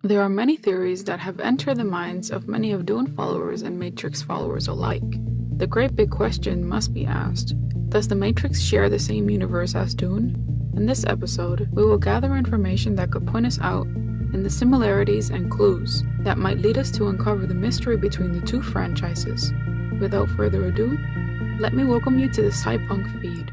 There are many theories that have entered the minds of many of Dune followers and Matrix followers alike. The great big question must be asked: does the Matrix share the same universe as Dune? In this episode, we will gather information that could point us out in the similarities and clues that might lead us to uncover the mystery between the two franchises. Without further ado, let me welcome you to the SciPunk feed.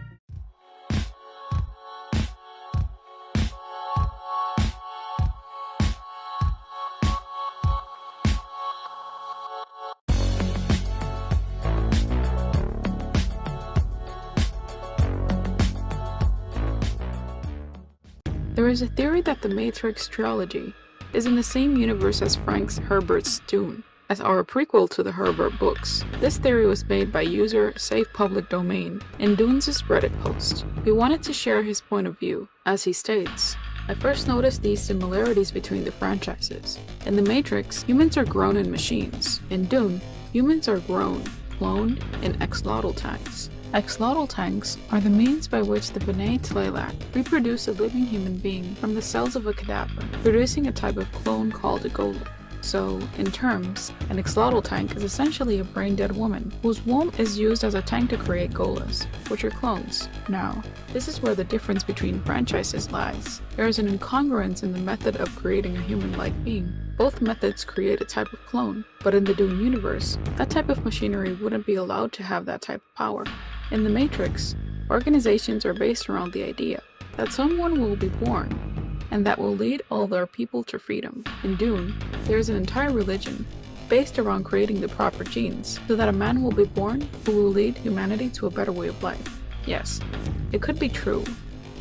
There is a theory that the Matrix trilogy is in the same universe as Frank Herbert's Dune, as our prequel to the Herbert books. This theory was made by user Safe Public Domain in Dune's Reddit post. He wanted to share his point of view. As he states, "I first noticed these similarities between the franchises. In the Matrix, humans are grown in machines. In Dune, humans are grown, cloned in axolotl tanks. Axolotl tanks are the means by which the B'nai Tleilac reproduce a living human being from the cells of a cadaver, producing a type of clone called a golem. So, in terms, an axolotl tank is essentially a brain-dead woman, whose womb is used as a tank to create golas, which are clones. Now, this is where the difference between franchises lies. There is an incongruence in the method of creating a human-like being. Both methods create a type of clone, but in the Dune universe, that type of machinery wouldn't be allowed to have that type of power. In the Matrix, organizations are based around the idea that someone will be born, and that will lead all their people to freedom. In Dune, there is an entire religion based around creating the proper genes so that a man will be born who will lead humanity to a better way of life. Yes, it could be true,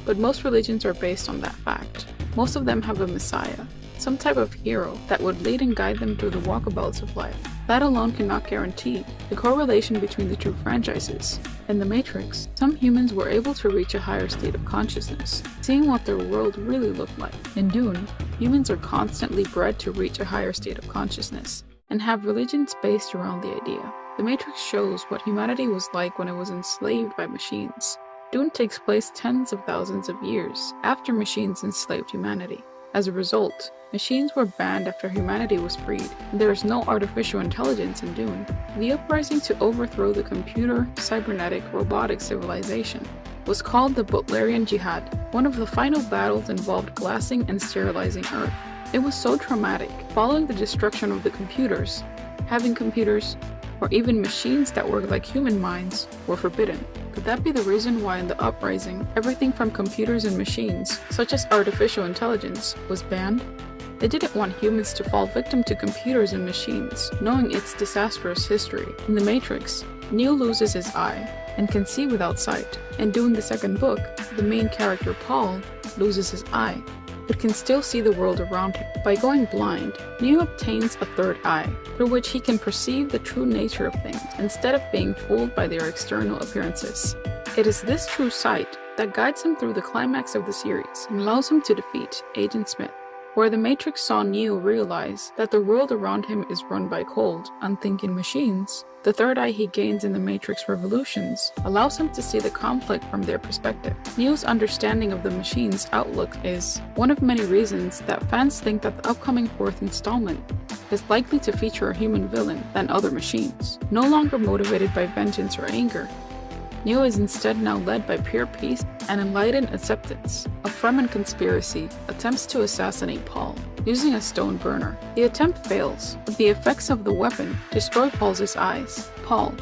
but most religions are based on that fact. Most of them have a messiah, some type of hero that would lead and guide them through the walkabouts of life. That alone cannot guarantee the correlation between the two franchises. In the Matrix, some humans were able to reach a higher state of consciousness, seeing what their world really looked like. In Dune, humans are constantly bred to reach a higher state of consciousness, and have religions based around the idea. The Matrix shows what humanity was like when it was enslaved by machines. Dune takes place tens of thousands of years after machines enslaved humanity. As a result, machines were banned after humanity was freed, and there is no artificial intelligence in Dune. The uprising to overthrow the computer, cybernetic, robotic civilization was called the Butlerian Jihad. One of the final battles involved glassing and sterilizing Earth. It was so traumatic. Following the destruction of the computers, having computers, or even machines that work like human minds, were forbidden. Could that be the reason why in the uprising, everything from computers and machines, such as artificial intelligence, was banned? They didn't want humans to fall victim to computers and machines, knowing its disastrous history. In the Matrix, Neo loses his eye and can see without sight. In Dune the second book, the main character Paul loses his eye, but can still see the world around him. By going blind, Neo obtains a third eye, through which he can perceive the true nature of things, instead of being fooled by their external appearances. It is this true sight that guides him through the climax of the series, and allows him to defeat Agent Smith. Where the Matrix saw Neo realize that the world around him is run by cold, unthinking machines, the third eye he gains in the Matrix Revolutions allows him to see the conflict from their perspective. Neo's understanding of the machine's outlook is one of many reasons that fans think that the upcoming fourth installment is likely to feature a human villain than other machines. No longer motivated by vengeance or anger, Neo is instead now led by pure peace and enlightened acceptance. A Fremen conspiracy attempts to assassinate Paul using a stone burner. The attempt fails, but the effects of the weapon destroy Paul's eyes. Paul,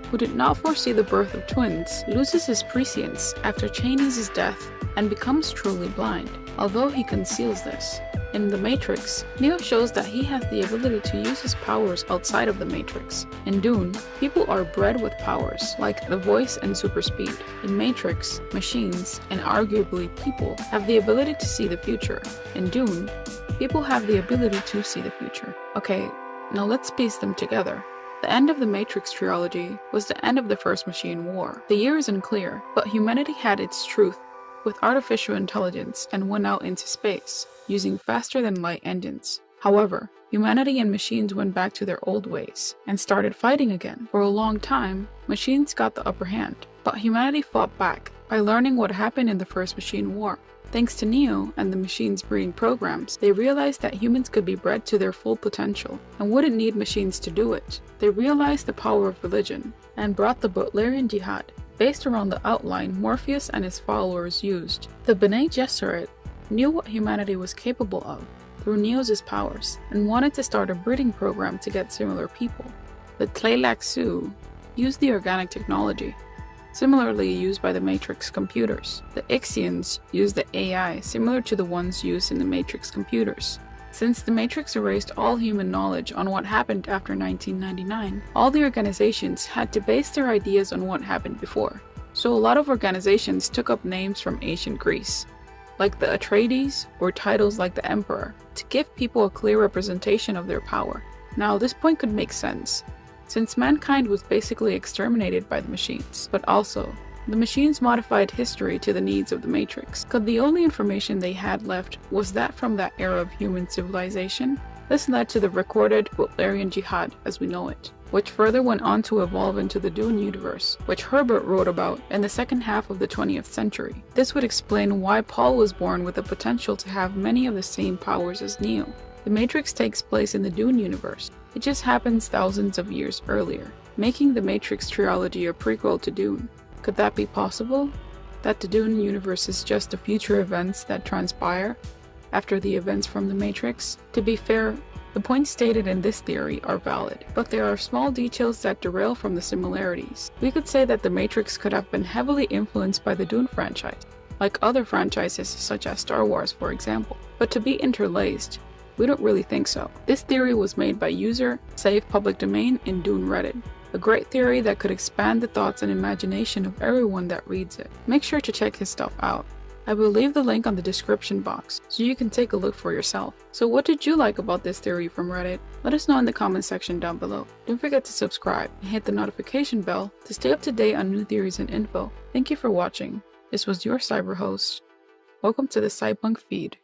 who did not foresee the birth of twins, loses his prescience after Cheney's death and becomes truly blind, although he conceals this. In The Matrix, Neo shows that he has the ability to use his powers outside of the Matrix. In Dune, people are bred with powers, like the voice and super speed. In Matrix, machines, and arguably people, have the ability to see the future. In Dune, people have the ability to see the future. Okay, now let's piece them together. The end of the Matrix trilogy was the end of the First Machine War. The year is unclear, but humanity had its truth with artificial intelligence and went out into space, using faster-than-light engines. However, humanity and machines went back to their old ways and started fighting again. For a long time, machines got the upper hand, but humanity fought back by learning what happened in the First Machine War. Thanks to Neo and the machine's breeding programs, they realized that humans could be bred to their full potential and wouldn't need machines to do it. They realized the power of religion and brought the Butlerian Jihad, based around the outline Morpheus and his followers used. The Bene Gesserit knew what humanity was capable of through Neo's powers and wanted to start a breeding program to get similar people. The Tleilaxu used the organic technology, similarly used by the Matrix computers. The Ixians used the AI similar to the ones used in the Matrix computers. Since the Matrix erased all human knowledge on what happened after 1999, all the organizations had to base their ideas on what happened before. So a lot of organizations took up names from ancient Greece, like the Atreides or titles like the Emperor, to give people a clear representation of their power. Now this point could make sense, since mankind was basically exterminated by the machines, but also, the machines modified history to the needs of the Matrix, because the only information they had left was that from that era of human civilization. This led to the recorded Butlerian Jihad as we know it, which further went on to evolve into the Dune universe, which Herbert wrote about in the second half of the 20th century. This would explain why Paul was born with the potential to have many of the same powers as Neo. The Matrix takes place in the Dune universe. It just happens thousands of years earlier, making the Matrix trilogy a prequel to Dune. Could that be possible? That the Dune universe is just the future events that transpire after the events from the Matrix? To be fair, the points stated in this theory are valid, but there are small details that derail from the similarities. We could say that the Matrix could have been heavily influenced by the Dune franchise, like other franchises such as Star Wars for example, but to be interlaced, we don't really think so. This theory was made by user Save Public Domain in Dune Reddit, a great theory that could expand the thoughts and imagination of everyone that reads it. Make sure to check his stuff out. I will leave the link on the description box so you can take a look for yourself. So what did you like about this theory from Reddit? Let us know in the comment section down below. Don't forget to subscribe and hit the notification bell to stay up to date on new theories and info. Thank you for watching. This was your cyber host. Welcome to the Cypunk feed.